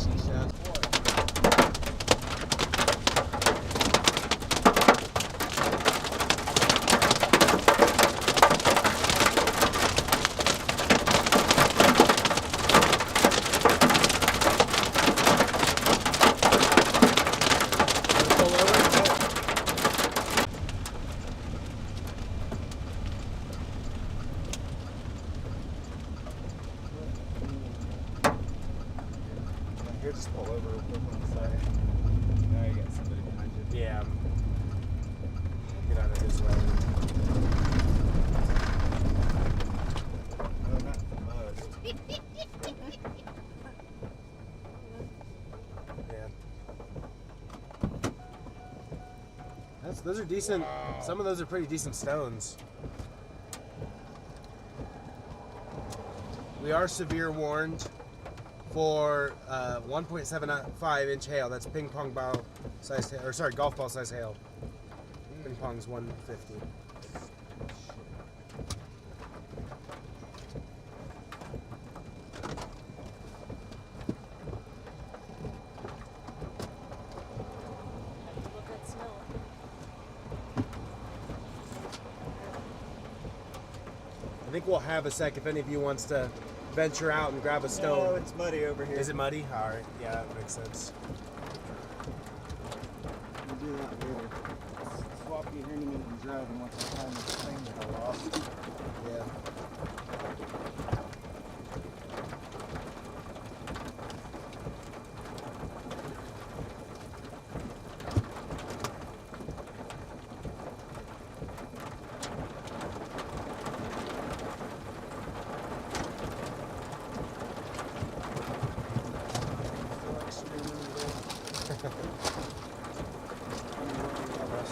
Shisha. Just pull over real quick on the side. Now you got somebody behind you. Yeah. Get out of his way. No, not the mud. Yeah. Those are decent. Wow. Some of those are pretty decent stones. We are severe warned for 1.75 inch hail. That's ping pong ball size hail, or sorry, golf ball size hail. Ping pong's 150. I think we'll have a sec if any of you wants to venture out and grab a stone. No, it's muddy over here. Is it muddy? All right. Yeah, that makes sense. We'll do that later. Swap your handyman and driving once I find this thing that I lost. Yeah.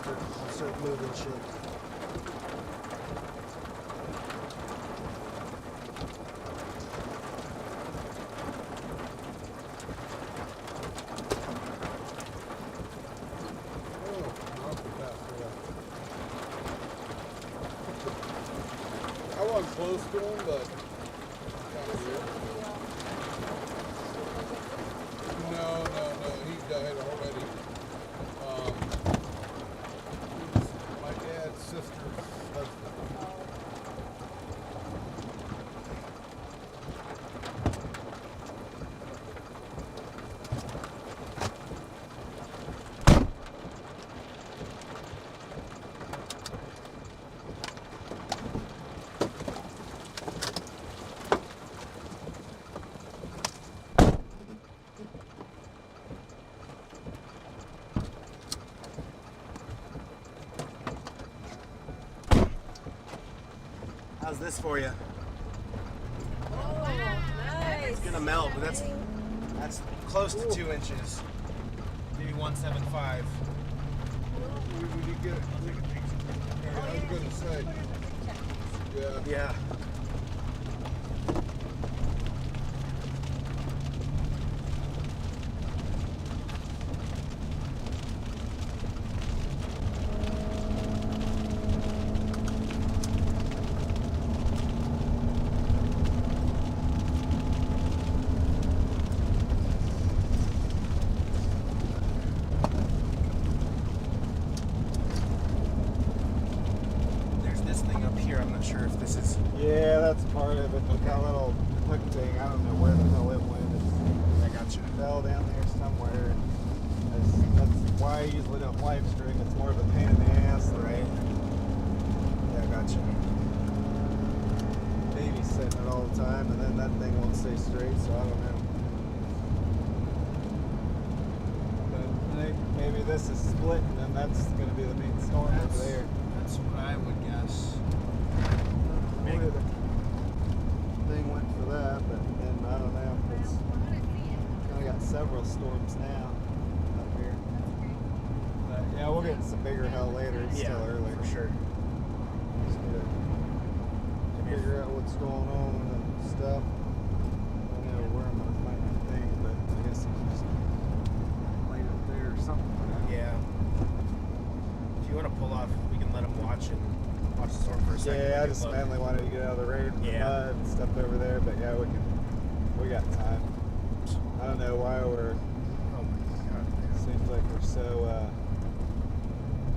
I'll start moving shit. I wasn't close to him, but no, he died already. He was my dad's sister's husband. How's this for you? Oh, nice. It's gonna melt, but that's close to 2 inches. Maybe 175. When you get it, I'll take a picture. I was gonna say, yeah. Yeah. Sure if this is. Yeah, that's part of it. But that little hook thing, I don't know where the hell it went. I got you. It fell down there somewhere. That's why I usually don't live string. It's more of a pain in the ass. Right. Yeah, I got you. Babysitting it all the time, and then that thing won't stay straight. So I don't know. But maybe this is split, and then that's going to be the main storm over there. That's what I would guess. Maybe the thing went for that, but then I don't know. It's kind of got several storms now up here. But yeah, we'll get some bigger hell later. It's still early. For sure. Just need to figure out what's going on and stuff. I don't know where I'm going to find that thing, but I guess it's just laid up there or something. Yeah. If you want to pull off, we can let them watch the storm for a second. Yeah, I just mainly wanted to get out of the rain and the mud and stuff over there, but yeah, we got time. I don't know why we're. Oh my god. Seems like we're so.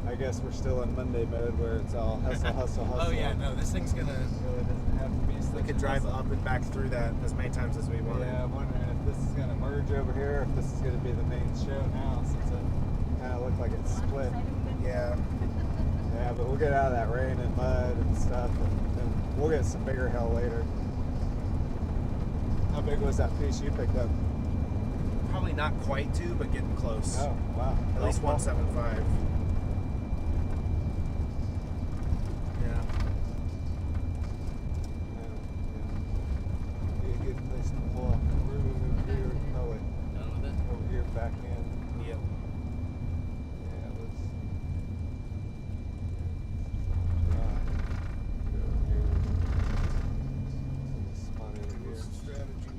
I guess we're still in Monday mode where it's all hustle, hustle, hustle. Oh yeah, no, this thing's gonna. Really doesn't have to be. We such could a drive hustle. up and back through that as many times as we want. Yeah, I'm wondering if this is going to merge over here, if this is going to be the main show now, since it kind of looked like it's split. Yeah. Yeah, but we'll get out of that rain and mud and stuff, and then we'll get some bigger hail later. How big was that piece you picked up? Probably not quite 2, but getting close. Oh, wow. At least Golf ball? 175. Yeah. Be a good place to pull off the road over here, probably Done with it? over here back in. Yep. Yeah, let's go over here. Spot over here. What's the strategy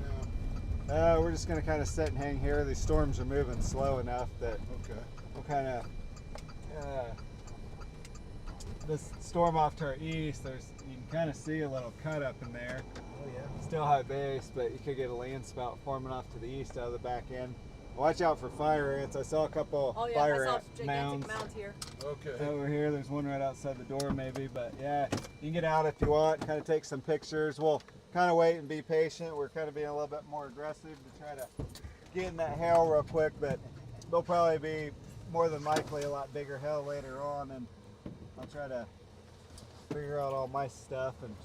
now? We're just gonna kind of sit and hang here. These storms are moving slow enough that Okay. we'll kind of this storm off to our east. You can kind of see a little cut up in there. Oh yeah. Still high base, but you could get a land spout forming off to the east out of the back end. Watch out for fire ants. I saw a couple Oh yeah, fire I saw ant gigantic mounds mounds here. Okay. over here. There's one right outside the door maybe, but yeah, you can get out if you want, kind of take some pictures. We'll kind of wait and be patient. We're kind of being a little bit more aggressive to try to get in that hail real quick, but there'll probably be more than likely a lot bigger hail later on, and I'll try to figure out all my stuff. And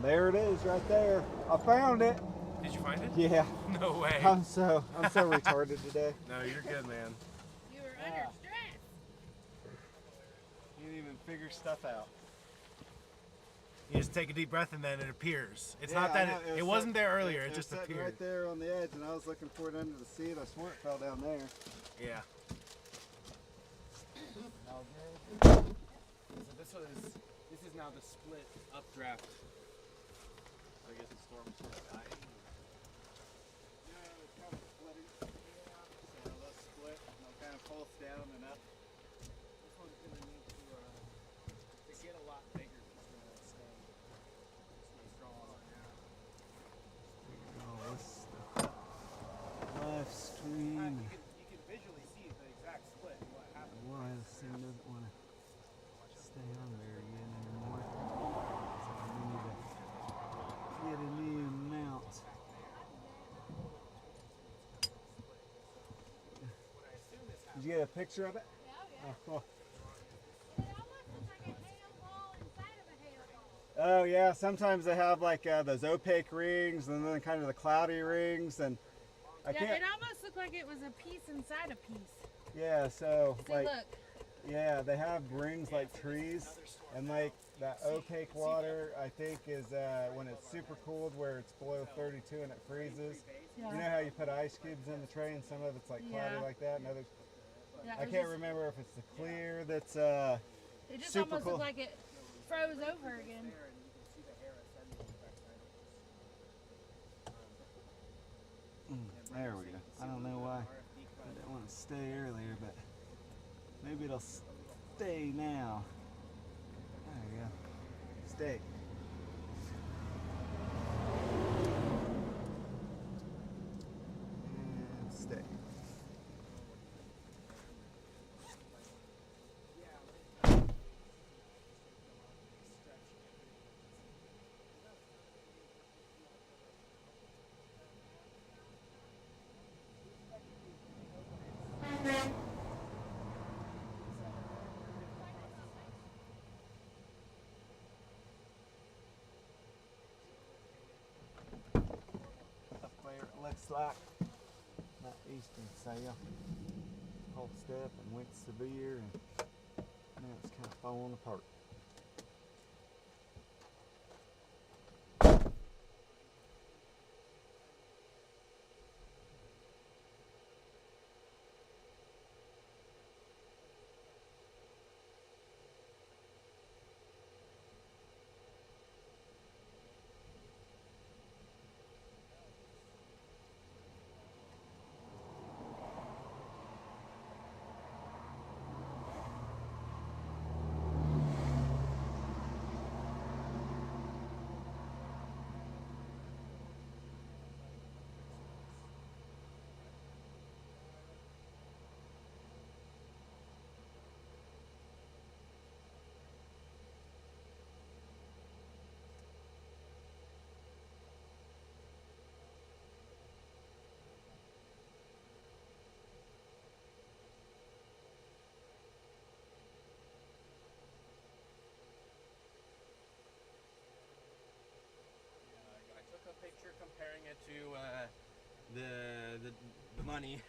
there it is right there. I found it. Did you find it? Yeah. No way. I'm so retarded today. No, you're good, man. You were under stress. You didn't even figure stuff out. You just take a deep breath and then it appears. It's Yeah, not I that know, it was wasn't there earlier. It was just sitting appeared. right there on the edge, and I was looking for it under the seat. I swore it fell down there. Yeah. So this is now the split updraft. I guess the storm's sort of dying. Yeah, it's kind of splitting. So let's split, and they'll kind of pulse down and up. This one's gonna need to get a lot bigger just to stay strong. Oh, this live stream. You can visually see the exact split and what happened. Why this thing doesn't want to stay on there again anymore. So we need to get a new mount. Did you get a picture of it? Yeah, yeah. Oh, cool. It almost looks like a hail ball inside of a hail ball. Oh yeah, sometimes they have like those opaque rings and then kind of the cloudy rings, and I Yeah, can't. it almost looked like it was a piece inside a piece. Yeah, so See, like look. yeah, they have rings like trees, and like that opaque water I think is when it's super cold where it's below 32 and it freezes. Yeah. You know how you put ice cubes in the tray and some of it's like cloudy Yeah. like that, and others. Yeah, I it was can't just- remember if it's the clear that's It just super almost cool. looked like it froze over again. There we go. I don't know why I didn't want to stay earlier, but maybe it'll stay now. There we go. Stay. And stay. Up there it looks like that eastern sail pulsed up and went severe, and now it's kind of falling apart. to the money.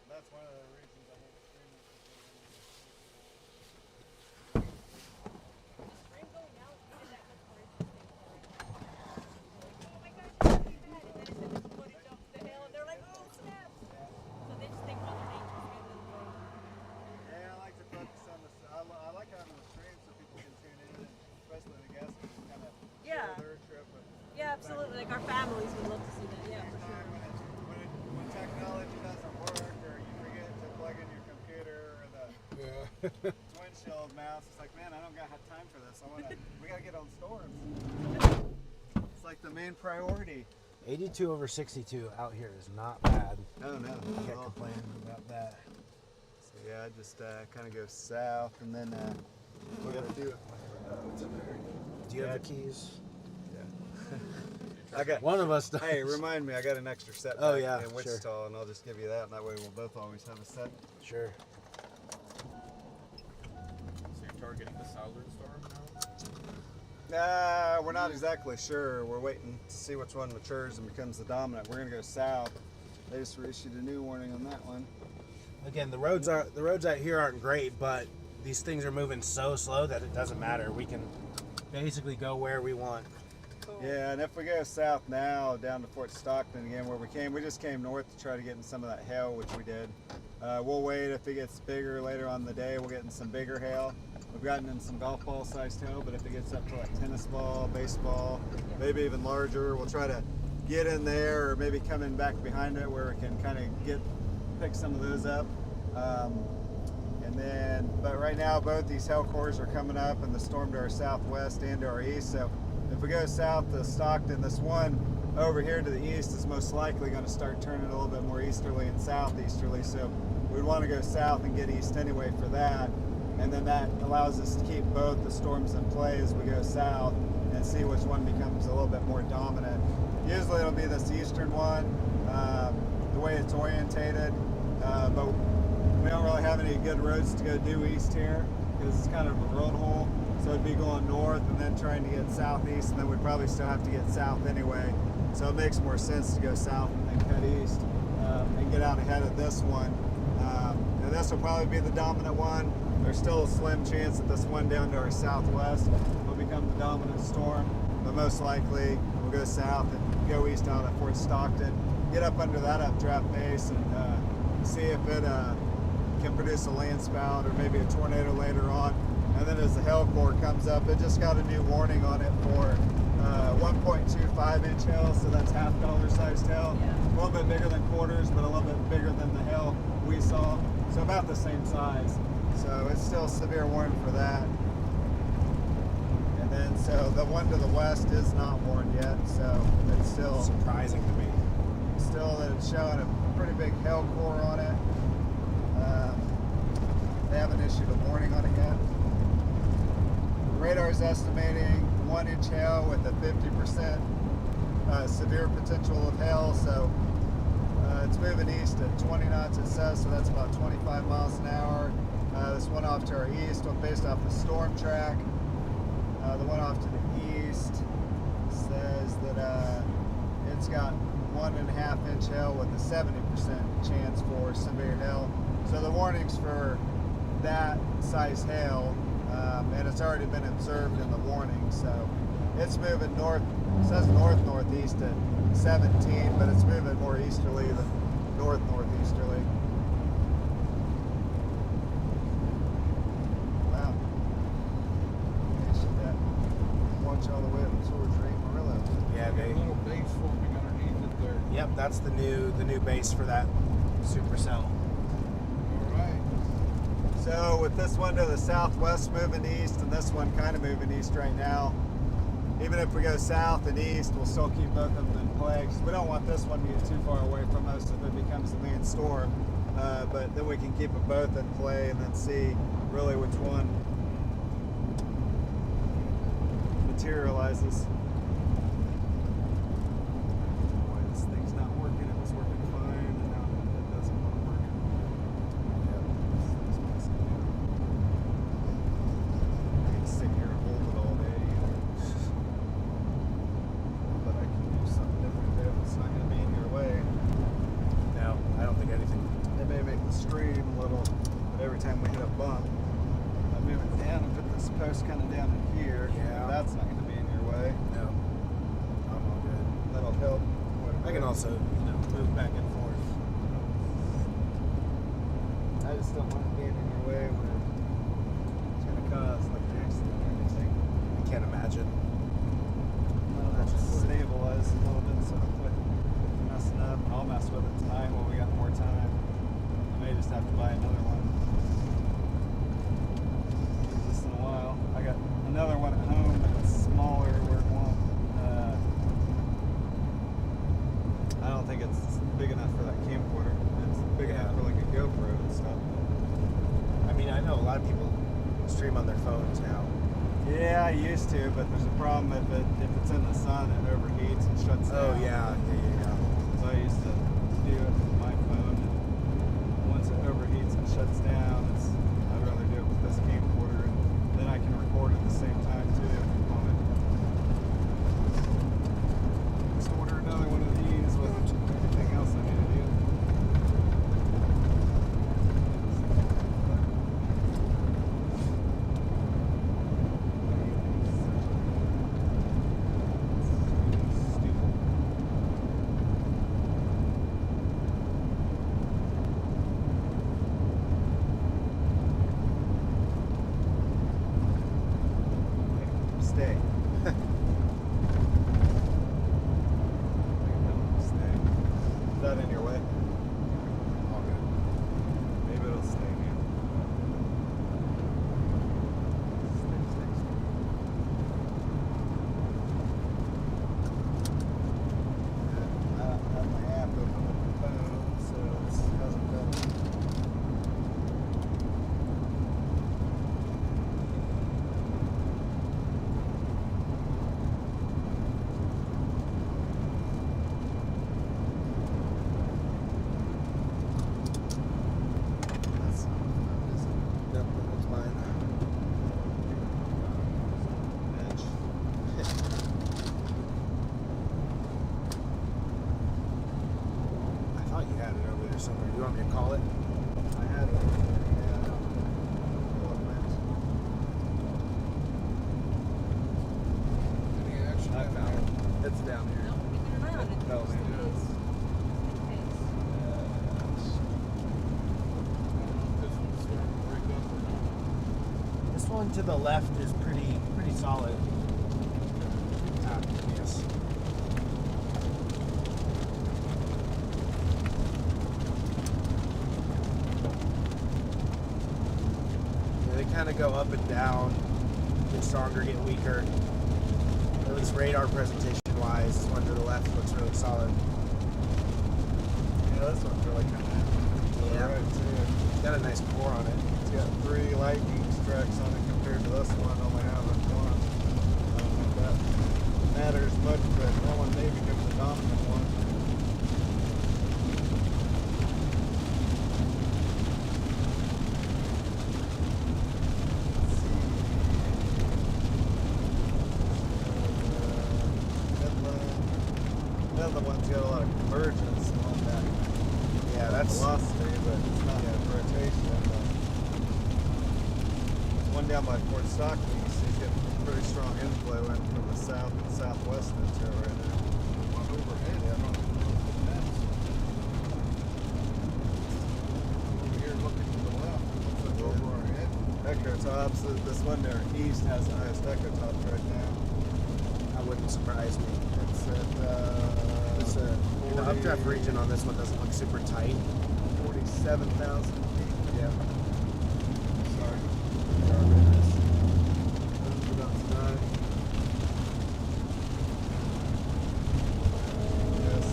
That's one of the reasons I want to stream it. Rain going out made it that much more interesting. Oh my gosh, it's really bad. And then I sent them footage up the hill, and they're like, oh snap! So they just think Mother Nature's getting in the way. Yeah, I like to focus on the. I like having the stream so people can tune in, and especially the guests can kind of Yeah. share their trip. But Yeah, absolutely. Like our families would love to see that. Yeah, for sure. when technology doesn't work, or you forget to plug in your computer, or the Yeah. windshield mounts, it's like, man, I don't got time for this. We gotta get on storms. It's like the main priority. 82 over 62 out here is not bad. No, I can't complain about that. So yeah, I just kind of go south, and then we're gonna do it. What's in there? Do you have the keys? I got. One of us does. Hey, remind me, I got an extra set. Oh, back yeah, in Wichita, and I'll just give you that, and that way we'll both always have a set. Sure. So you're targeting the southern storm now? We're not exactly sure. We're waiting to see which one matures and becomes the dominant. We're gonna go south. They just reissued a new warning on that one. Again, the roads out here aren't great, but these things are moving so slow that it doesn't matter. We can basically go where we want. Yeah, and if we go south now down to Fort Stockton again, where we just came north to try to get in some of that hail, which we did. We'll wait. If it gets bigger later on in the day, we'll get in some bigger hail. We've gotten in some golf ball sized hail, but if it gets up to like tennis ball, baseball, maybe even larger, we'll try to get in there, or maybe come in back behind it where we can kind of pick some of those up. But right now both these hail cores are coming up, and the storm to our southwest and to our east. So if we go south to Stockton, this one over here to the east is most likely going to start turning a little bit more easterly and southeasterly. So we'd want to go south and get east anyway for that. And then that allows us to keep both the storms in play as we go south and see which one becomes a little bit more dominant. Usually it'll be this eastern one, the way it's orientated, but we don't really have any good roads to go due east here because it's kind of a road hole. So it'd be going north and then trying to get southeast, and then we'd probably still have to get south anyway. So it makes more sense to go south and then cut east and get out ahead of this one. And this will probably be the dominant one. There's still a slim chance that this one down to our southwest will become the dominant storm, but most likely we'll go south and go east out at Fort Stockton, get up under that updraft base, and see if it can produce a land spout or maybe a tornado later on. And then as the hail core comes up, it just got a new warning on it for 1.25 inch hail, so that's half dollar sized hail. A little bit bigger than quarters, but a little bit bigger than the hail we saw. So about the same size. So it's still a severe warning for that. And then so the one to the west is not warned yet, so it's still Surprising to me. still it's showing a pretty big hail core on it. They haven't issued a warning on it yet. The radar is estimating 1 inch hail with a 50% severe potential of hail, so it's moving east at 20 knots it says, so that's about 25 miles an hour. This one off to our east, based off the storm track. The one off to the east says that it's got 1.5 inch hail with a 70% chance for severe hail. So the warnings for that size hail, and it's already been observed in the warning. So it's moving north, it says north-northeast at 17, but it's moving more easterly than north-northeasterly. Wow. They should watch all the way up towards Amarillo. Yeah, A little base forming underneath it there. Yep, that's the new base for that supercell. All right. So with this one to the southwest moving east, and this one kind of moving east right now, even if we go south and east, we'll still keep both of them in play because we don't want this one to get too far away from us if it becomes the main storm. But then we can keep it both in play and then see really which one materializes. Boy, this thing's not working. It was working fine, and now it doesn't want to work. This thing's messing me up. I can sit here and hold it all day either. But I can do something different if it's not going to be in your way. No, I don't think anything. It may make every time we hit a bump. I move it down and put this post kind of down in here. Yeah. That's not going to be in your way. No. I'm all good. That'll help. I can also, move back and forth. I just don't want it being in your way where it's going to cause like an accident or anything. I can't imagine. I'll have to stabilize a little bit so I don't quit messing up. I'll mess with it tonight when we got more time. I may just have to buy another one. Use this in a while. I got another one at home that's smaller where it won't. I don't think it's big enough for that camcorder. It's big enough for like a GoPro and stuff. I mean, I know a lot of people stream on their phones now. Yeah, I used to, but there's a problem if it's in the sun, it overheats and shuts down. Oh, yeah. So I used to do it with my phone, and once it overheats and shuts down, I'd rather do it with this camcorder, and then I can record at the same time too if you want it. Just order another one of these with everything else I need to do. Stay. Stay. Is that in your way? All good. Maybe it'll stay here. Stay. I don't have my app open with the phone, so it hasn't done. Yep, that's mine. I thought you had it over there somewhere. Do you want me to call it? I had it. Yeah. Well, it went. Any action? I found it. It's down here. No, we can run it. No, man, it is. This one's starting to break up or not? This one to the left is pretty solid. Yes. Yeah, they kind of go up and down, get stronger, get weaker. At least radar presentation wise, this one to the left looks really solid. Yeah, this one's really kind of Yeah. right too. It's got a nice core on it. It's got 3 lightning strikes on it compared to this one only having 1. I don't know if that matters much, but that one may become the dominant one. Let's see. The other one's got a lot of convergence on that. Yeah, that's Velocity, but it's not rotation. There's one down by Fort Stockton. You can see it's getting pretty strong inflow in from the south and southwest into it right now. One overhead. Yeah. Over here looking to the left. Looks like over our head. Echo tops. This one there east has the highest echo tops right now. that wouldn't surprise me. It's at It's the updraft region on this one doesn't look super tight. 47,000 feet. Yeah. Sorry. That's about tonight. Yes.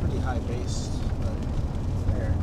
Pretty high base, but it's there.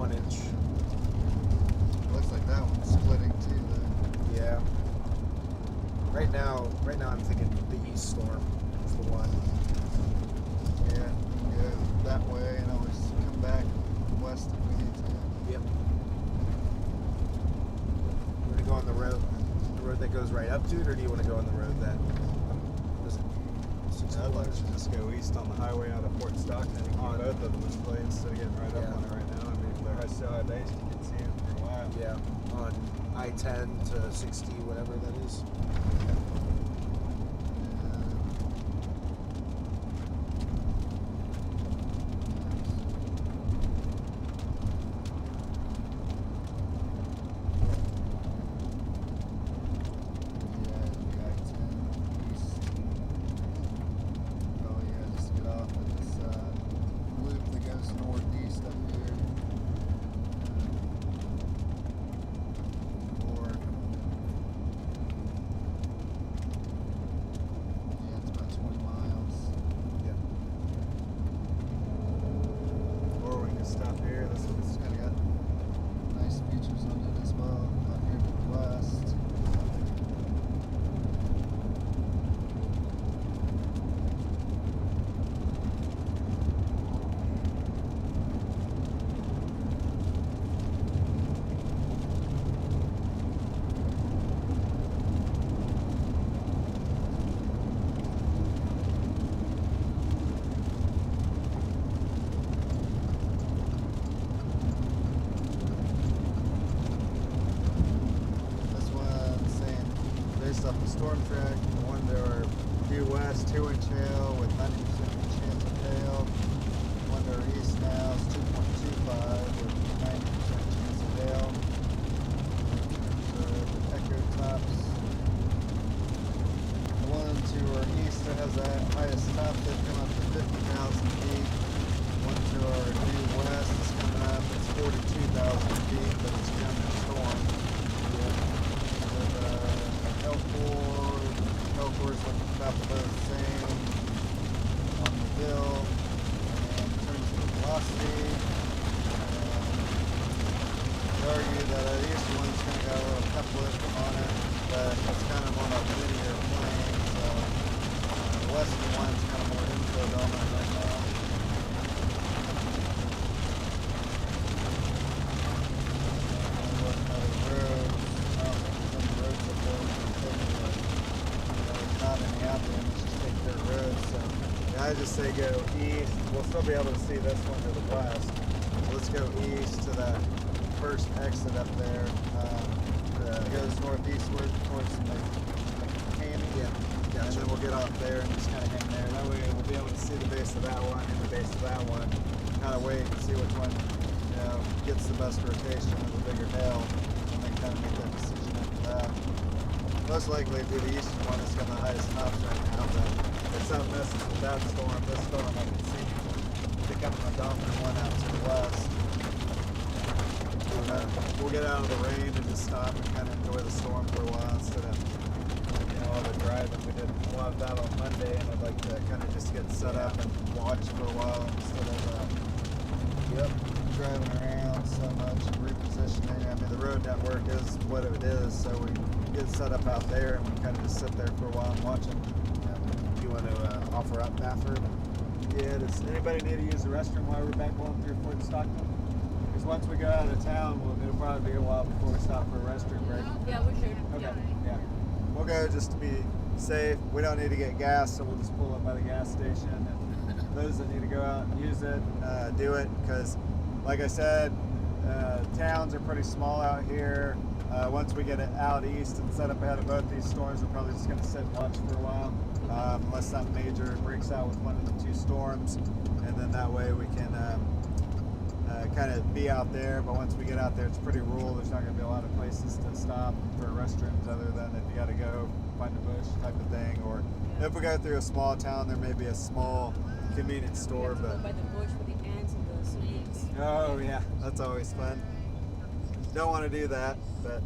1 inch. Looks like that one's splitting too, though. Yeah. Right now I'm thinking the east storm is the one. Yeah, we can go that way and always come back west if we need to. Yep. You want to go on the road that goes right up to it, or do you want to go on the road that was it? I'd like to just go east on the highway out of Fort Stockton and keep both of them in play instead of getting right up on it right now. I mean, if they're still high base, you can see them for a while. Yeah, on I-10 to 60, whatever that is. Stop here. This one's kind of got nice features on it as well. Out here to the west. Off the storm track, the one that are due west, 2-inch hail with 90% chance of hail. The one that are east now is 2.25 with 90% chance of hail. The echo tops. The one to our east that has the highest top, they've come up to 50,000 feet. The one to our due west is coming up, it's 42,000 feet, but it's coming in storm. L4 is looking about the same on the bill. And in terms of velocity, I argue that the east one's going to go a little uplift on it, but it's kind of on a linear plane, so the western one's kind of more info dominant right now. I just say go east. We'll still be able to see this one to the west. So let's go east to that first exit up there. It goes northeastward towards Canyon. Yeah. Gotcha. And then we'll get off there and just kind of hang there. That way we'll be able to see the base of that one and the base of that one. Kind of wait and see which one gets the best rotation with the bigger hail, and then kind of make that decision after that. Most likely it'd be the eastern one that's got the highest tops right now, but if something messes with that storm, this storm I can see becoming a dominant one out to the west. We'll get out of the rain and just stop and kind of enjoy the storm for a while instead of all the driving. We did a lot of that on Monday, and I'd like to kind of just get set up and watch for a while instead of driving around so much and repositioning. I mean, the road network is what it is, so we get set up out there and we kind of just sit there for a while and watch it. Do you want to offer up bathroom? Yeah, does anybody need to use the restroom while we're back going through Fort Stockton? Because once we go out of town, it'll probably be a while before we stop for a restroom break. Yeah, we should. Okay, yeah. We'll go just to be safe. We don't need to get gas, so we'll just pull up by the gas station. And those that need to go out and use it, do it. Because, like I said, towns are pretty small out here. Once we get it out east and set up ahead of both these storms, we're probably just going to sit and watch for a while. Unless something major breaks out with one of the two storms, and then that way we can kind of be out there. But once we get out there, it's pretty rural. There's not going to be a lot of places to stop for restrooms other than if you got to go find a bush type of thing, or if we go through a small town, there may be a small convenience store. But By the bush with the ants and the snakes. oh yeah, that's always fun. Don't want to do that, but.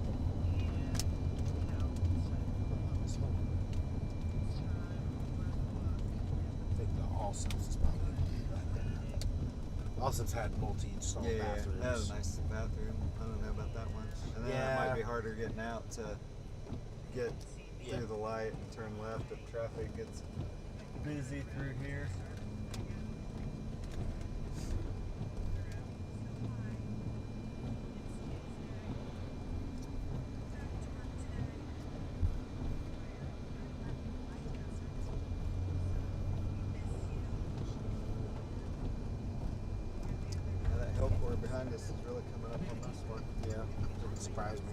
Also, it's had multi-stall bathrooms. that was a nice bathroom. I don't know about that one. And then it might be harder getting out to get through the light and turn left if traffic gets busy through here. Behind us is really coming up on this one. Yeah, doesn't surprise me.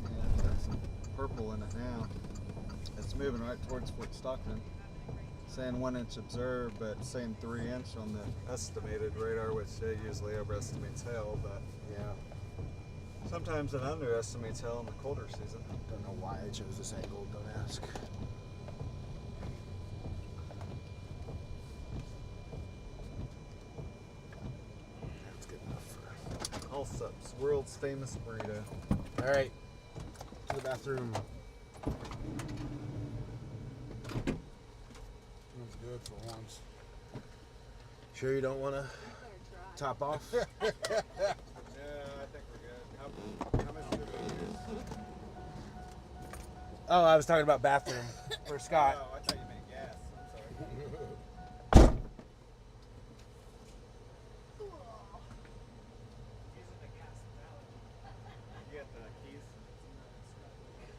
Yeah, it's got some purple in it now. It's moving right towards Fort Stockton. Saying 1 inch observed, but saying 3 inch on the estimated radar, which usually overestimates hail, but Yeah. sometimes it underestimates hail in the colder season. Don't know why I chose this angle, don't ask. That's good enough for... Allsup's world's famous burrito. Alright, to the bathroom. That's good for once. Sure you don't want to top off? Yeah, I think we're good. How much do we use? Oh, I was talking about bathroom for Scott. Oh, I thought you meant gas. I'm sorry. You got the keys?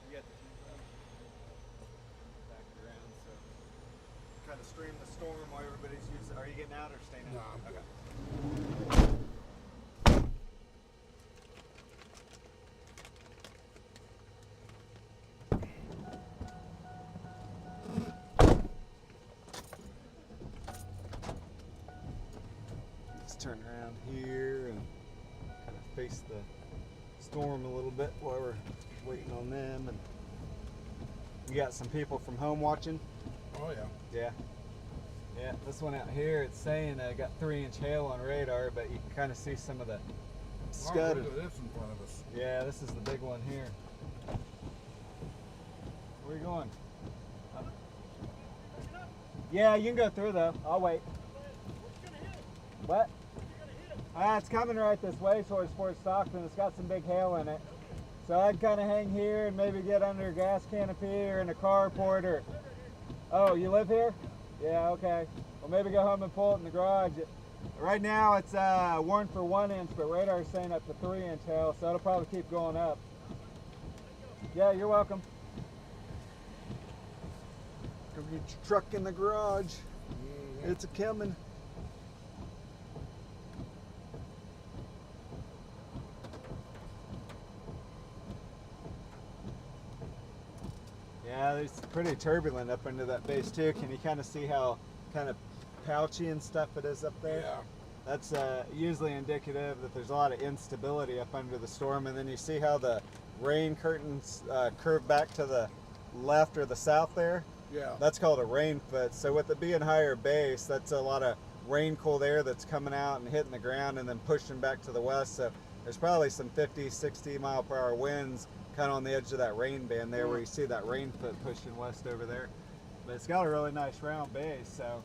You got the keys back around, so kind of stream the storm while everybody's using. Are you getting out or staying No, out? I'm good. Let's turn around here and kind of face the storm a little bit while we're waiting on them. And we got some people from home watching. Oh yeah. Yeah. Yeah, this one out here, it's saying got 3 inch hail on radar, but you can kind of see some of the scud. Look at this in front of us. Yeah, this is the big one here. Where are you going? Yeah, you can go through though. I'll wait. What? It's coming right this way towards Fort Stockton. It's got some big hail in it. So I'd kind of hang here and maybe get under a gas canopy or in a carport or... Oh, you live here? Yeah, okay. Well, maybe go home and pull it in the garage. Right now it's warned for 1 inch, but radar's saying up to 3 inch hail, so it'll probably keep going up. Yeah, you're welcome. Go get your truck in the garage. It's a coming. Yeah, it's pretty turbulent up under that base too. Can you kind of see how kind of pouchy and stuff it is up there? Yeah. That's usually indicative that there's a lot of instability up under the storm. And then you see how the rain curtains curve back to the left or the south there? Yeah. That's called a rain foot. So with it being higher base, that's a lot of rain cold air that's coming out and hitting the ground and then pushing back to the west. So there's probably some 50, 60 mile per hour winds kind of on the edge of that rain band there where you see that rain foot pushing west over there. But it's got a really nice round base. So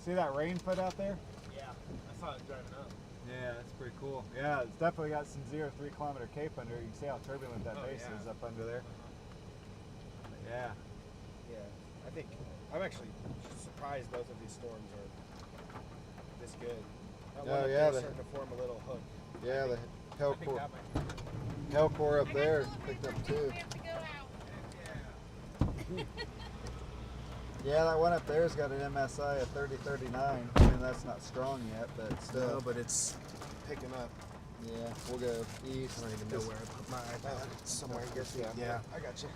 see that rain foot out there? Yeah, I saw it driving up. Yeah, that's pretty cool. Yeah, it's definitely got some 0 3 kilometer cape under. You can see how turbulent that base is up under there. Yeah. Yeah, I think I'm actually surprised both of these storms are this good. That one up there's starting to form a little hook. Yeah, the I think that might be hell core up there picked up too. We have to go out. Yeah, that one up there's got an MSI of 3039. I mean, that's not strong yet, but still. no, but it's picking up. Yeah, we'll go east. I don't even know where I put my iPad. It's somewhere here. Yeah. I got you.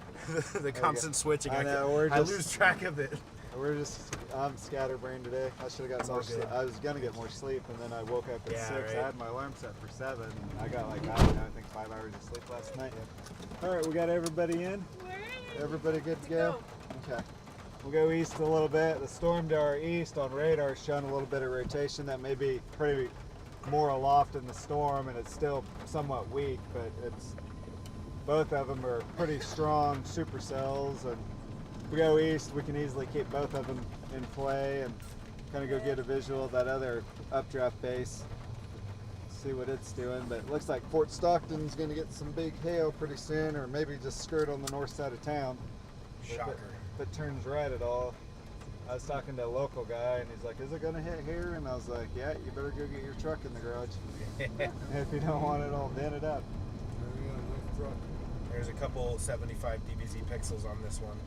The constant switching. I know, I lose track of it. I'm scatterbrained today. I should have got more sleep. I was gonna get more sleep, and then I woke up at 6. right. I had my alarm set for 7. And I got like, I don't know, I think 5 hours of sleep last night. All right, we got everybody in. Everybody good to go? Okay. We'll go east a little bit. The storm to our east on radar is showing a little bit of rotation. That may be pretty more aloft in the storm, and it's still somewhat weak, but it's both of them are pretty strong supercells, and if we go east, we can easily keep both of them in play and kind of go get a visual of that other updraft base, see what it's doing. But it looks like Fort Stockton's going to get some big hail pretty soon, or maybe just skirt on the north side of town. Shocker. If it turns right at all. I was talking to a local guy, and he's like, "Is it going to hit here?" And I was like, "Yeah, you better go get your truck in the garage if you don't want it all dented up." There we go, nice truck. There's a couple 75 DBZ pixels on this one.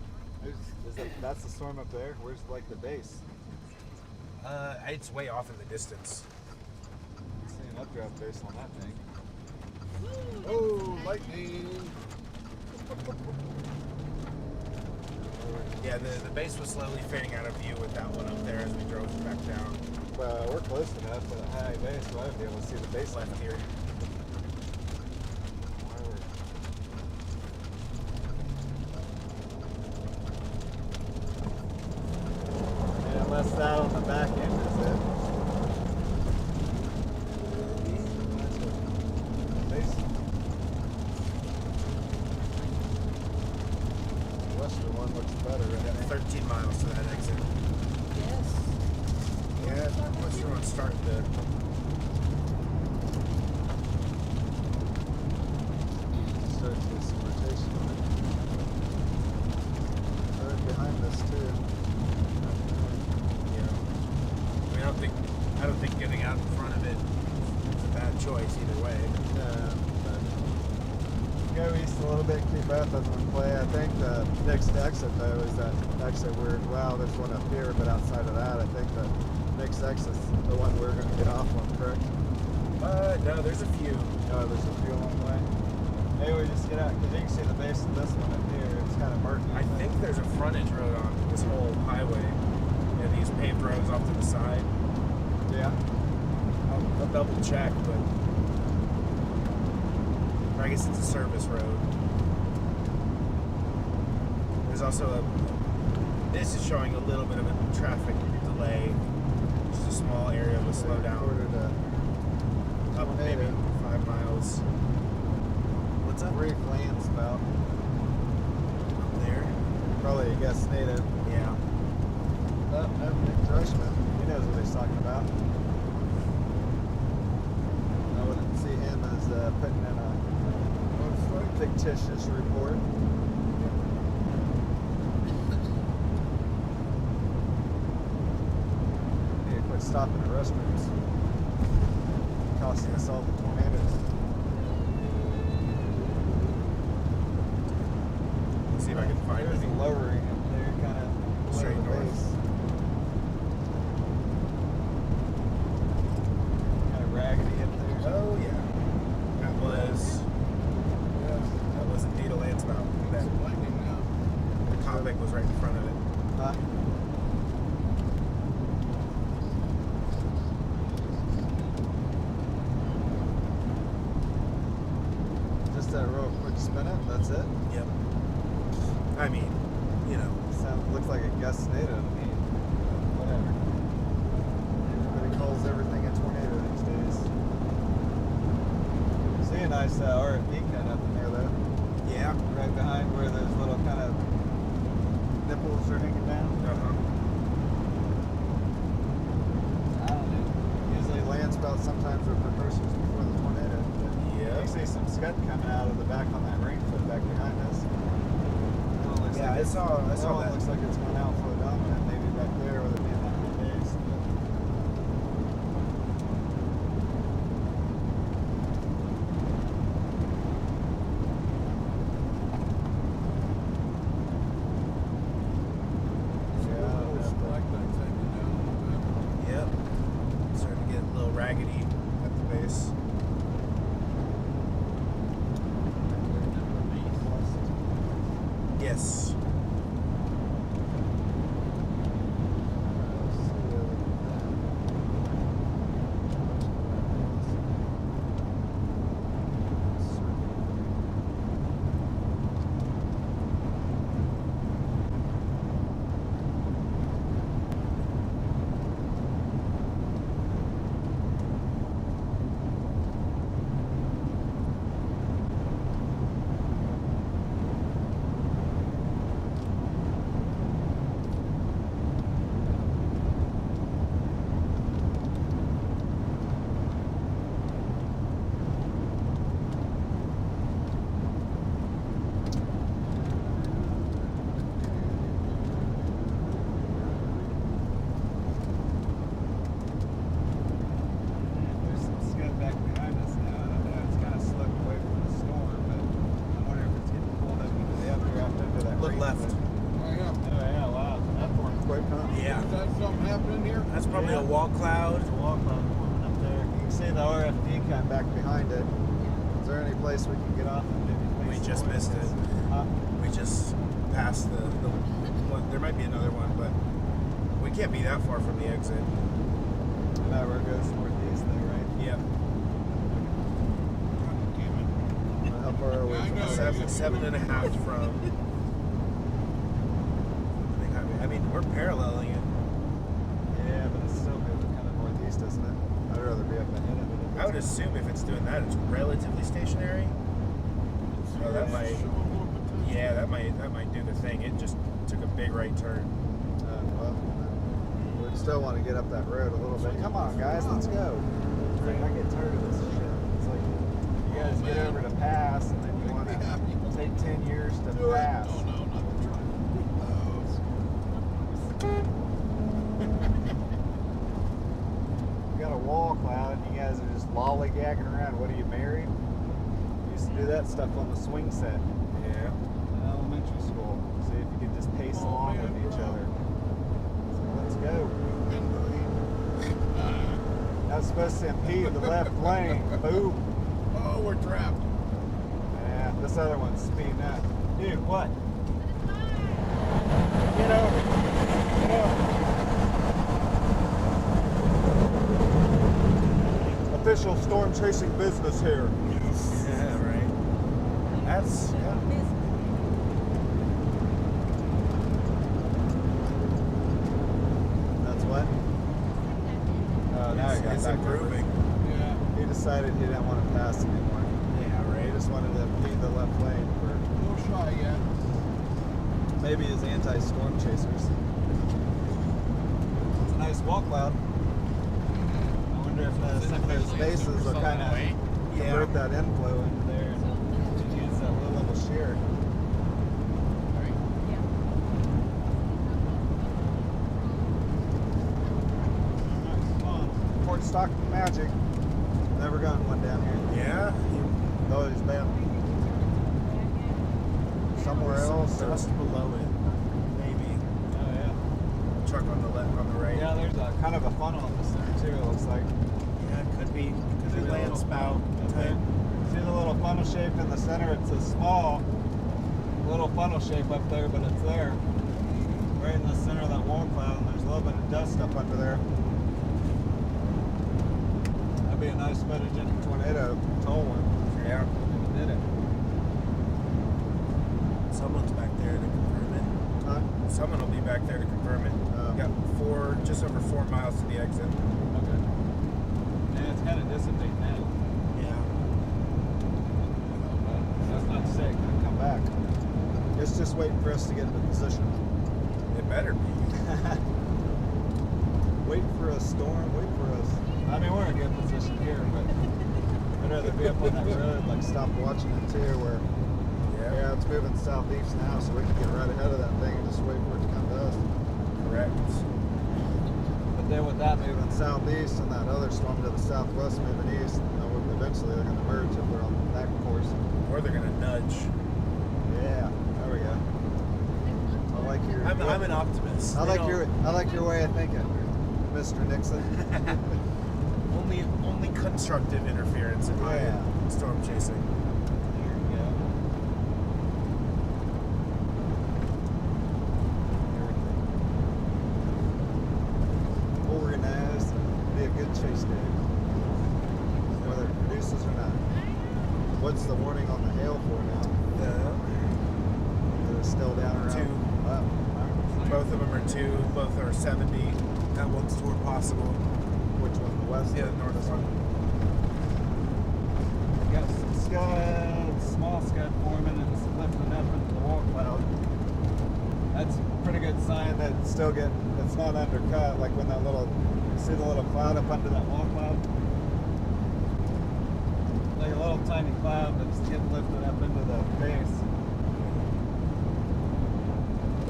That's the storm up there. Where's like the base? It's way off in the distance. I see an updraft base on that thing. Oh, lightning. Yeah, the base was slowly fading out of view with that one up there as we drove back down. Well, we're close enough to the high base, so I'd be able to see the base Left here. Yeah, unless that on the back end is it. Base. The western one looks better, We got right? 13 miles to that exit. Yes. Yeah, what's your one starting to... Start to get some rotation on it. Right behind us too. Yeah. I mean, I don't think getting out in front of it is a bad choice either way. Yeah, but go east a little bit, keep both of them in play. I think the next exit though is that exit where, wow, there's one up here, but outside of that, I think the next exit's the one we're going to get off on, correct? No, there's a few. Oh, there's a few along the way. Maybe we just get out, because you can see the base of this one up here. It's kind of murky. I think there's a frontage road on this whole highway. Yeah, these paved roads off to the side. Yeah. I'll double check, but I guess it's a service road. There's also this is showing a little bit of a traffic delay. Just a small area of a slowdown. Up maybe 5 miles. What's up? Brief land spout. There. Probably a guess native. Yeah. Nick Drushman. He knows what he's talking about. I wouldn't see him as putting in a fictitious report. Need to quit stopping at restrooms. Costing us all the tornadoes. Let's see if I can find There's a anything. lowering up there, kind of Straight north. Kind of raggedy up there. Oh yeah. That was indeed a land spout. That Some lightning now. the convict was right in front of it. Huh? Just a real quick spin it, that's it. Yep. I mean, you know. Looks like a gust native to me. Whatever. Everybody calls everything a tornado these days. See a nice RFP cut up in there though. Yeah. Right behind where those little kind of nipples are hanging down. Uh-huh. I don't know. Usually land spouts sometimes are precursors before the tornado. But Yeah. you see some scud coming out of the back on that rainfoot back behind us. Yeah, I saw that. Looks like it's going out for a dominant, maybe back there with it being that many days. Yep. Starting to get a little raggedy at the base. Yes. the left. I am. Oh yeah, wow. That form's quick, huh? Yeah. Is that something happening here? That's probably a wall cloud. There's a wall cloud forming up there. You can see the RFD kind of back behind it. Is there any place we can get off and maybe We face just north? missed it. We just passed the one. There might be another one, but we can't be that far from the exit. That road goes northeast there, right? Yep. How far are we Yeah, I from know. the Seven and a half from. I mean, we're paralleling it. Yeah, but it's still moving kind of northeast, isn't it? I'd rather be up ahead of it. I would assume if it's doing that, it's relatively stationary. Oh, that might. Yeah, that might do the thing. It just took a big right turn. Well, we'd still want to get up that road a little bit. Come on, guys, let's go. I get tired of this shit. It's like you guys get over to pass, and then you want to take 10 years to pass. No, not the truck. You got a wall cloud, and you guys are just lollygagging around. What are you, married? We used to do that stuff on the swing set Yeah. in elementary school. See if you could just pace along with each other. So let's go. That's supposed to impede the left lane. Boom. Oh, we're trapped. Yeah, this other one's speeding up. Dude, what? Get over. Get over. Official storm chasing business here. Yeah, right. That's. Yeah. That's what? Oh, now I got It's back improving. Yeah. He decided he didn't want to pass anymore. Yeah, He right. just wanted to impede the left lane for No shy yet. maybe his anti-storm chasers. It's a nice wall cloud. I wonder if some of those bases will kind of convert that inflow into there and use that low level shear. Come on. Fort Stockton magic. Never gotten one down here. Yeah. Oh, he's been somewhere else. Just below it, maybe. Oh yeah. Truck on the left, on the right. Yeah, there's a kind of a funnel in the center too. It looks like. Yeah, it could be. Could be See the land little- spout type. See the little funnel shape in the center? It's a small little funnel shape up there, but it's there. Right in the center of that wall cloud, and there's a little bit of dust up under there. That'd be a nice photogenic tornado tall one. Yeah. Did it? Someone's back there to confirm it. Huh? Someone will be back there to confirm it. Oh. Got just over 4 miles to the exit. Okay. Yeah, it's kind of dissipating now. Yeah. That's not sick. It'll come back. It's just waiting for us to get into position. It better be. Wait for a storm, wait for us. I mean, we're in a good position here, but I'd rather be up on that road, like stop watching it too, where, yeah, it's moving southeast now, so we can get right ahead of that thing and just wait for it to come to us. Correct. But then with that moving southeast and that other storm to the southwest moving east, eventually they're going to merge if we're on that course. Or they're gonna nudge. Yeah, there we go. I like your. I'm an optimist. I They like don't- your way of thinking, Mr. Nixon. only constructive interference in my Yeah. storm chasing. There you go. Organized, be a good chase day. Whether it produces or not. What's the warning on the hail for now? Is it still down around? 2. Wow. Both of them are 2. Both are 70. That one's toward possible. Which one? The west? Yeah, the north one. Got some scud, small scud forming and it's lifting up into the wall cloud. That's a pretty good sign that it's still getting, it's not undercut, like when that little, see the little cloud up under that wall cloud? Like a little tiny cloud that's getting lifted up into the base.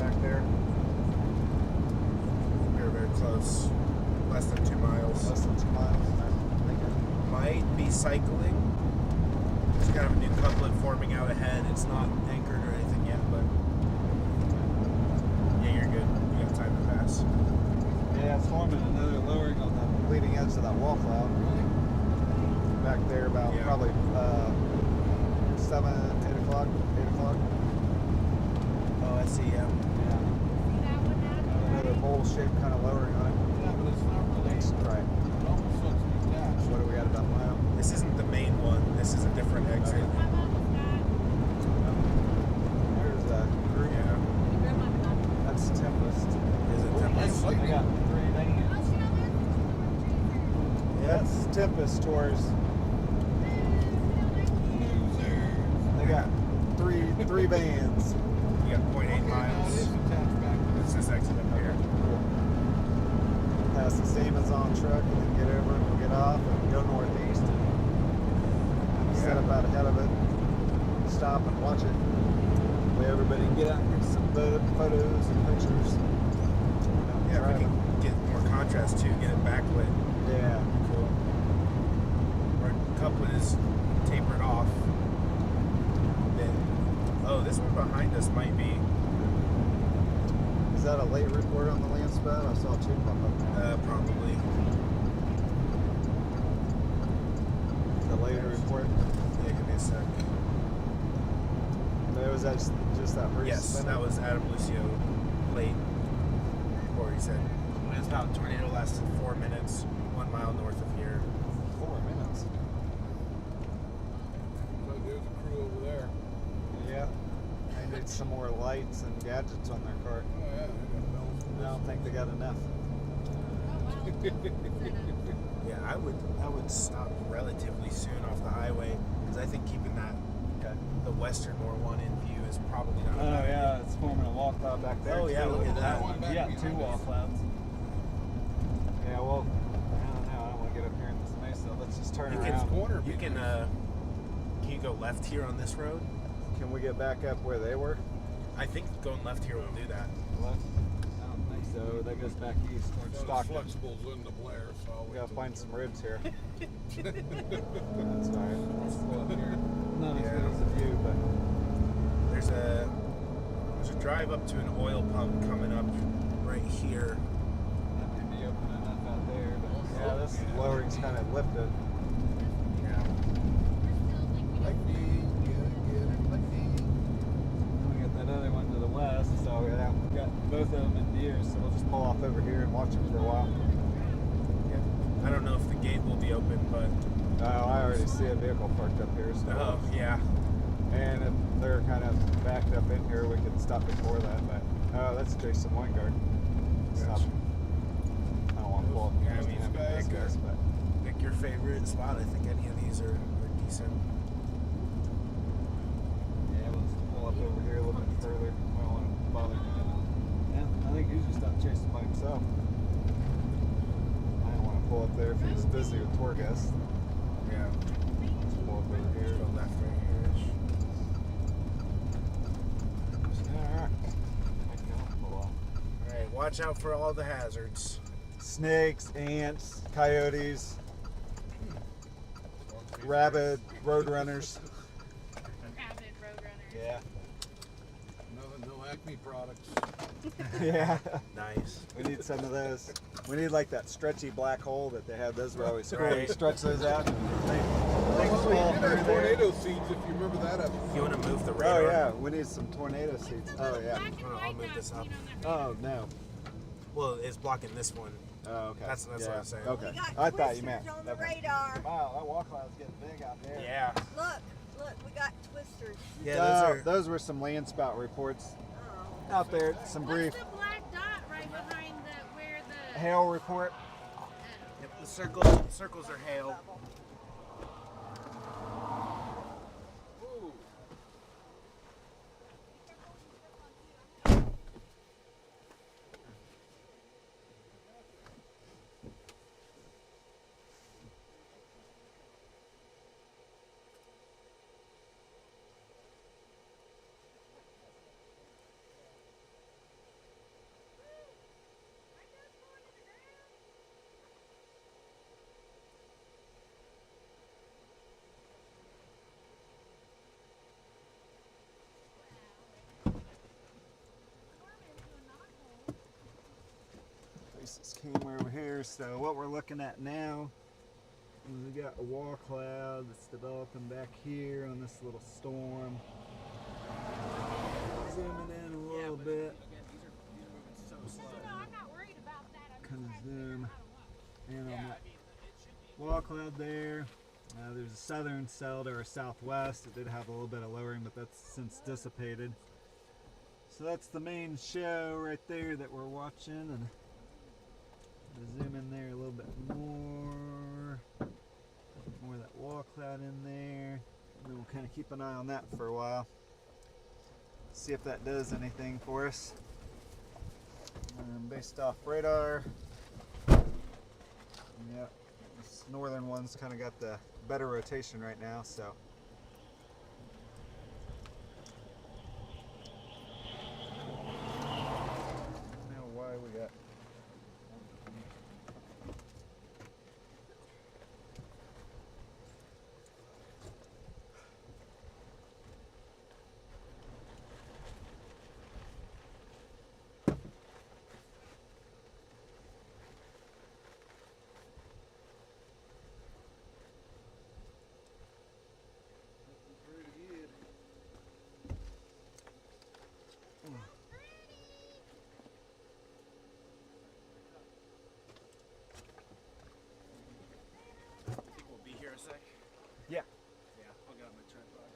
Back there. We were very close. Less than 2 miles. Less than 2 miles. Might be cycling. There's kind of a new couplet forming out ahead. It's not anchored or anything yet, but forming another lowering on the leading edge of that wall cloud. Back there about Yeah. probably 7, 8 o'clock, 8 o'clock. Oh, I see. Yeah. Yeah. See that one out Another bowl shape kind of lowering on it. Yeah, but it's not really. Thanks. Right. It almost looks detached. What do we got about a mile? This isn't the main one. This is a different exit. My mom was not. There's a group. Yeah. That's Tempest. Is it Tempest? They got 3 Oh, vans. she almost That's Tempest tours. They got three vans. You got 0.8 Okay, now miles. it is attached back to It's this exit up here. Pass the Siemens on truck and then get over and we'll get off and go northeast and set up out ahead of it. Stop and watch it. Way everybody can get out and get some photos and pictures. Yeah, if we can get more contrast too, get it backlit. Yeah. Cool. Our couplet is tapered off. Then, oh, this one behind us might be Is that a late report on the land spout? I saw 2 pop up now. probably. The later report. Yeah, give me a sec. But was that just that brief Yes, spin? that was Adam Lucio late. Or he said it's about tornado lasted 4 minutes, 1 mile north of here. 4 minutes. So there's a crew over there. Yeah. They need some more lights and gadgets on their cart. Oh yeah, they got bells. I don't think they got enough. Yeah, I would stop relatively soon off the highway because I think keeping that the western or one in view is probably not. a bad idea. It's forming a wall cloud back there. Oh, yeah, too. look at that. Yeah, 2 wall clouds. Yeah, well, I don't know. I don't want to get up here in this mesa. Let's just turn You around. Corner. You can you go left here on this road? Can we get back up where they were? I think going left here will do that. Left? I don't think so. That goes back east towards Stockton. Flexibles in the Blair, so I'll We wait gotta till- find some ribs here. That's fine. Let's pull up here. Not as Yeah. good as a view, but There's a drive up to an oil pump coming up right here. that may be open enough out there. But yeah, this lowering's kind of lifted. Yeah. Lightning, get it, lightning. We got that other one to the west, so yeah, we've got both of them in view. So we'll just pull off over here and watch them for a while. Yeah. I don't know if the gate will be open, but Oh, I already see a vehicle parked up here. So oh yeah. And if they're kind of backed up in here, we could stop before that. But oh, that's Jason Weingart. Stop. Gotcha. I don't want to pull up Yeah, I next to mean, him and it's those big, guys, but Pick your favorite spot. I think any of these are decent. yeah, we'll just pull up over here a little bit further. We don't want to bother him. Yeah, I think he's just out chasing by himself. I don't want to pull up there if he's busy with tour guests. Yeah. Let's pull up over here. Go left right here. Alright. Pull off. All right. Watch out for all the hazards. Snakes, ants, coyotes, rabid roadrunners. Rabid roadrunner. Yeah. No Acme products. Yeah. Nice. We need some of those. We need like that stretchy black hole that they have. Those are always cool. You Right. stretch those out. Things Well, we fall did through have there. tornado seeds, if you remember that episode. You want to move the Oh radar? yeah, we need some tornado seeds. Oh yeah. Black and I'll white move now this up. seen on that Oh no. Well, it's blocking this one. Oh okay. That's what I was saying. Okay. We got I thought you twisters meant. on the Okay. radar. Wow, that wall cloud's getting big out there. Yeah. Look, we got twisters. Yeah. Those were some land spout reports Oh. out there. Some brief What's the black dot right behind where the hail report. Yep, the circles are hail. Oops, this camera over here. So what we're looking at now is we got a wall cloud that's developing back here on this little storm. Zooming in a little bit. Again, these are moving so slow. No, I'm not worried about that. I'm Kind of just trying to figure zoom out how to look. in on Yeah, that I mean, it should be. wall cloud there. There's a southern cell to our southwest. It did have a little bit of lowering, but that's since dissipated. So that's the main show right there that we're watching, and zoom in there a little bit more. More of that wall cloud in there. And then we'll kind of keep an eye on that for a while. See if that does anything for us. Based off radar, yeah, this northern one's kind of got the better rotation right now, so. Now why we got. I think we'll be here a sec. Yeah. Yeah, I'll get on my tripod.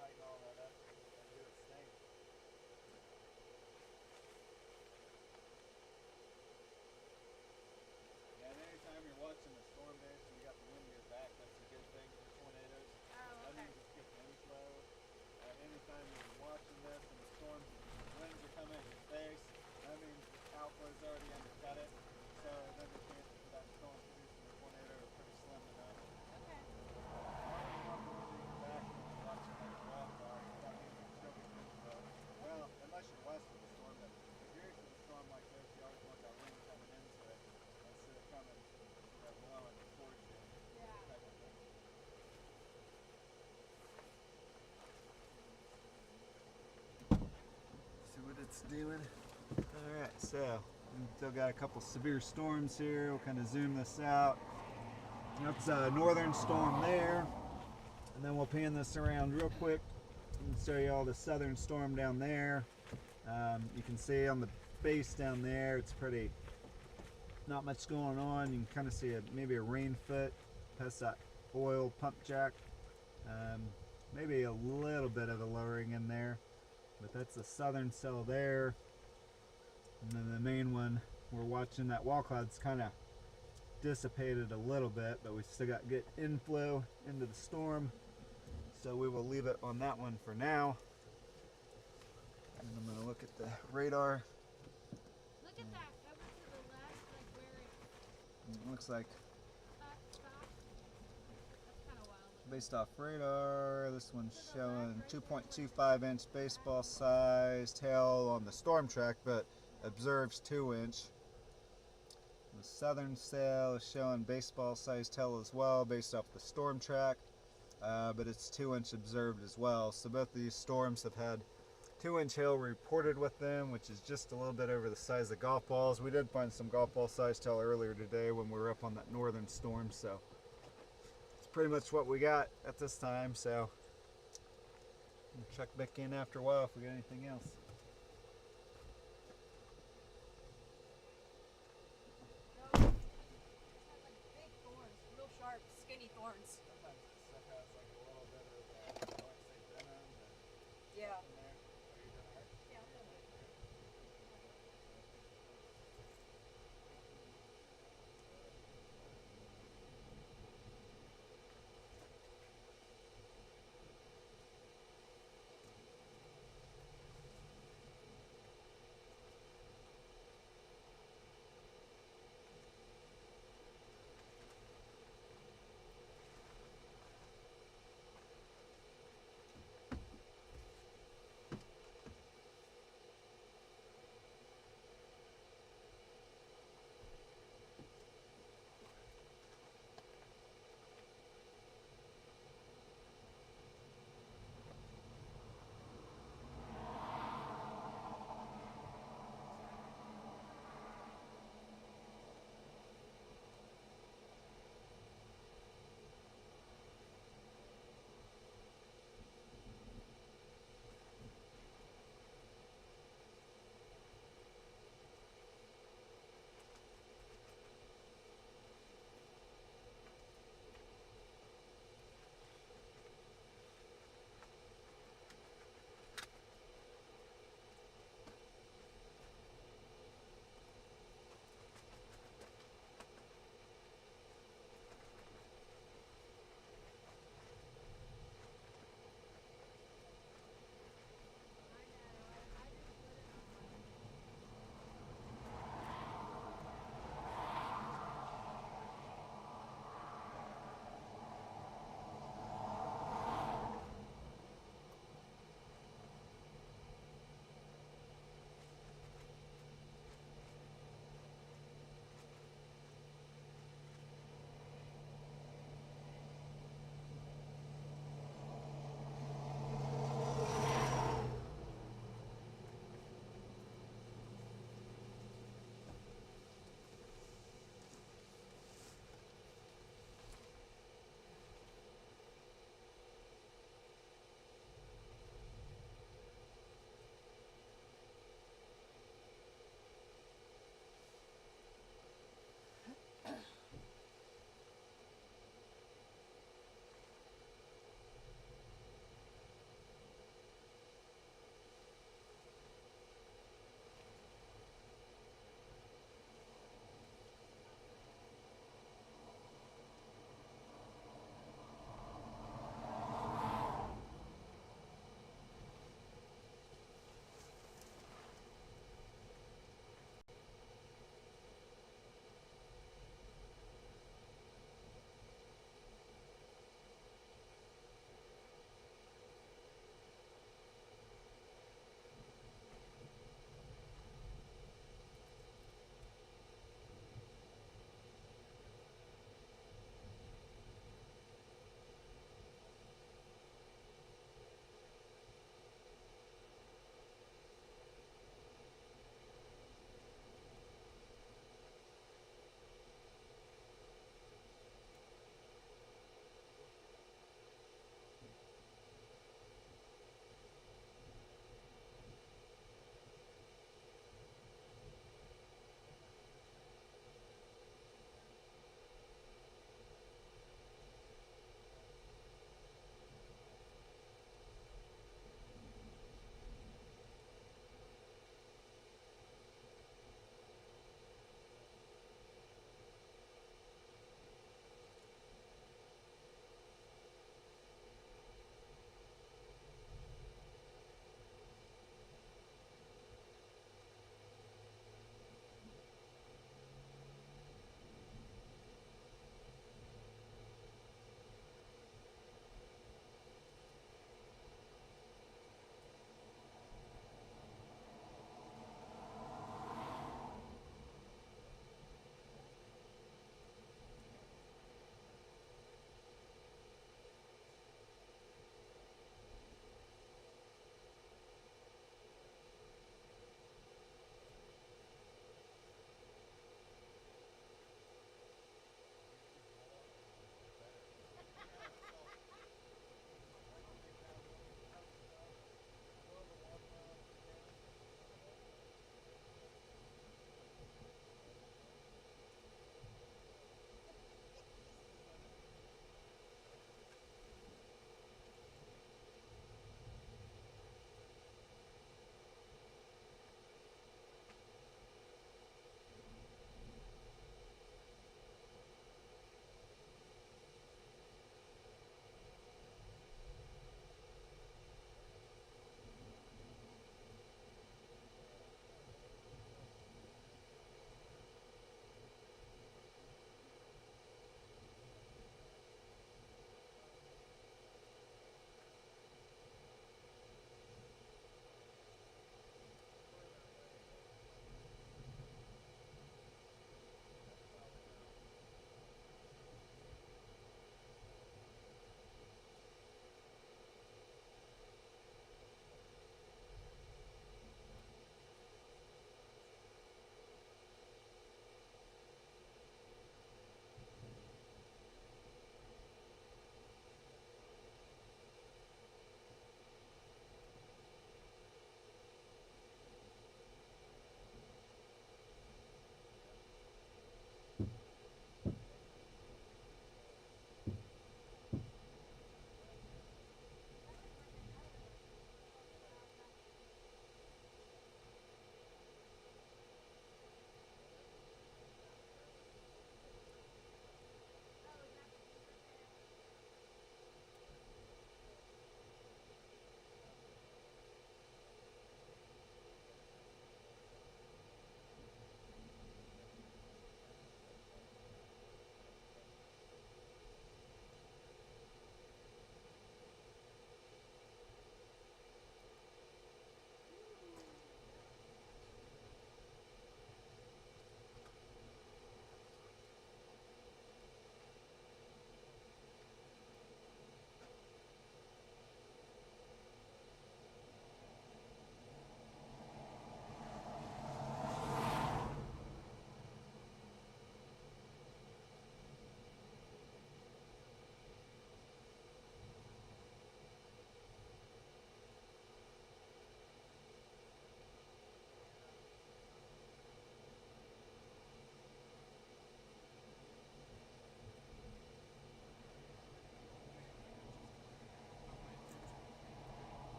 Tighten all that up and do its thing. doing. Alright, so we've still got a couple severe storms here. We'll kind of zoom this out. That's a northern storm there. And then we'll pan this around real quick and show you all the southern storm down there. You can see on the base down there, it's pretty, not much going on. You can kind of see maybe a rain foot past that oil pump jack. Maybe a little bit of a lowering in there, but that's the southern cell there. And then the main one, we're watching that wall cloud's kind of dissipated a little bit, but we still got good inflow into the storm. So we will leave it on that one for now. And I'm going to look at the radar. Look at that. Over to the left, like where it It looks like stops. That's kind of wild. based off radar, this one's showing 2.25-inch baseball sized hail on the storm track, but observes 2-inch. The southern cell is showing baseball sized hail as well based off the storm track, but it's 2-inch observed as well. So both of these storms have had 2-inch hail reported with them, which is just a little bit over the size of golf balls. We did find some golf ball sized hail earlier today when we were up on that northern storm, so it's pretty much what we got at this time. So we'll check back in after a while if we got anything else. It's had like big thorns, real sharp, skinny thorns. Sometimes this stuff has like a little bit of, I wouldn't say venom, but Yeah. in there. Are you doing all right? Yeah, I'll put it.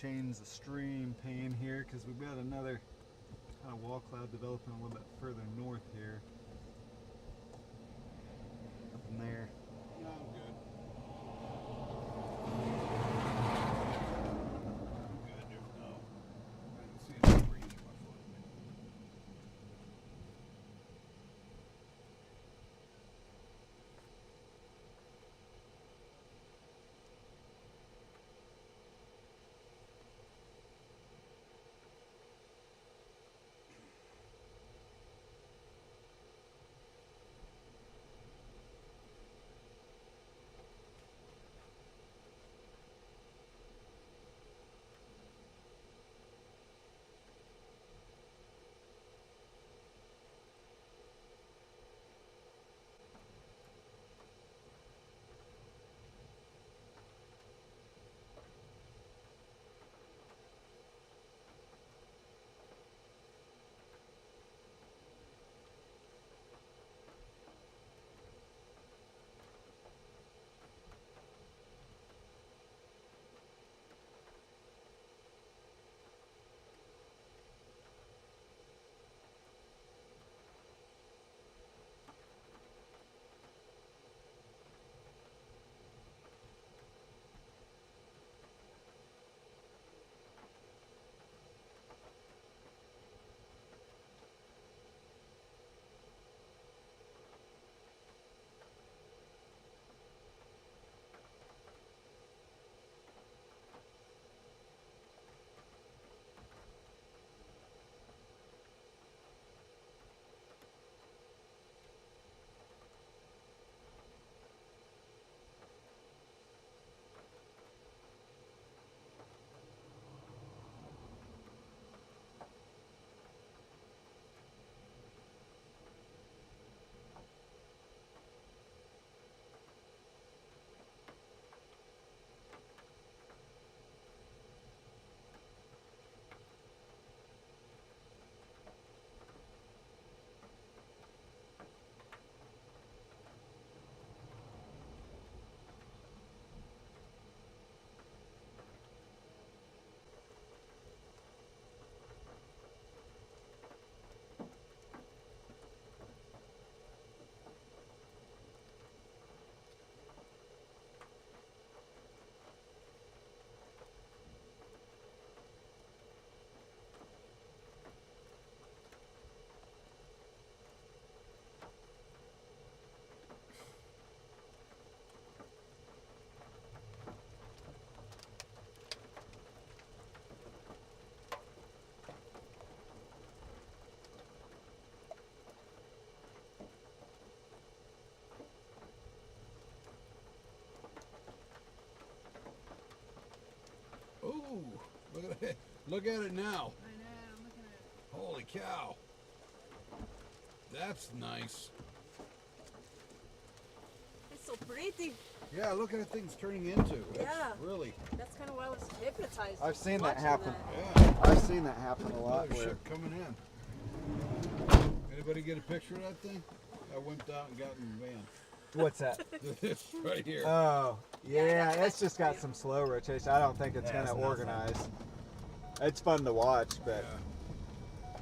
change the stream pane here because we've got another kind of wall cloud developing a little bit further north here. Up in there. No, I'm good. I'm good. There's no. I can see it breathing in my foot. Ooh, look at it. Look at it now. I know, I'm looking at it. Holy cow. That's nice. It's so pretty. Yeah, look at the things turning into. That's Yeah. really. That's kind of why I was hypnotized. I've seen that watching happen. that. Yeah. I've seen that happen a lot. Another Where ship coming in. Anybody get a picture of that thing? I went out and got in the van. what's that? This right here. Oh, Yeah, yeah, that's it's just got some slow rotation. I don't think it's Yeah, it's gonna nothing. organize. It's fun to watch, but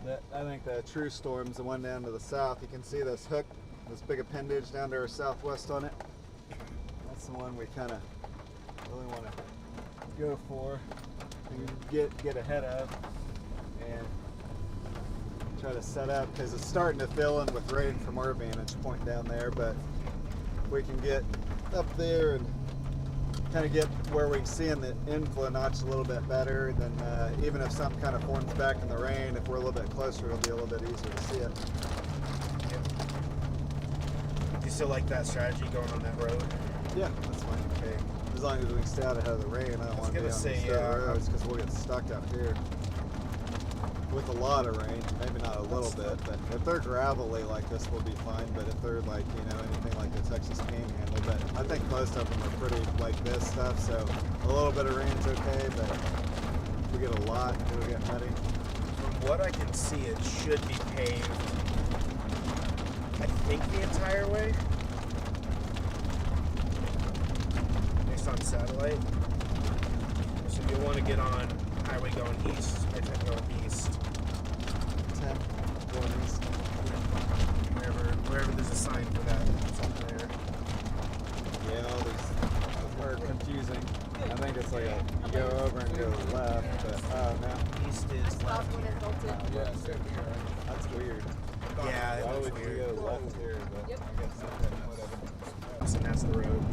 Yeah. I think the true storm's the one down to the south. You can see this hook, this big appendage down to our southwest on it. That's the one we kind of really want to go for and get ahead of and try to set up because it's starting to fill in with rain from our vantage point down there. But if we can get up there and kind of get where we can see in the inflow notch a little bit better, then even if something kind of forms back in the rain, if we're a little bit closer, it'll be a little bit easier to see it. Do you still like that strategy going on that road? Yeah, that's fine. Okay. As long as we can stay out ahead of the rain, I don't want to be on gonna say, these dirt yeah. roads because we'll get stuck out here with a lot of rain. Maybe not a little bit, but if they're gravelly like this, we'll be fine. But if they're like, you know, anything like the Texas Panhandle, but I think most of them are pretty like this stuff. So a little bit of rain's okay, but if we get a lot, it'll get muddy. From what I can see, it should be paved, I think, the entire way. Based on satellite. So you'll want to get on highway going east, I 10 going east. 10 going east. Wherever there's a sign for that, it's up there. Yeah, that's where confusing. I think it's like you go over and go left, but no. East is left When here. it's bolted. Yeah, same here. That's weird. Yeah, Why that would was you weird. go left here? But Yep. I guess whatever. And that's the road.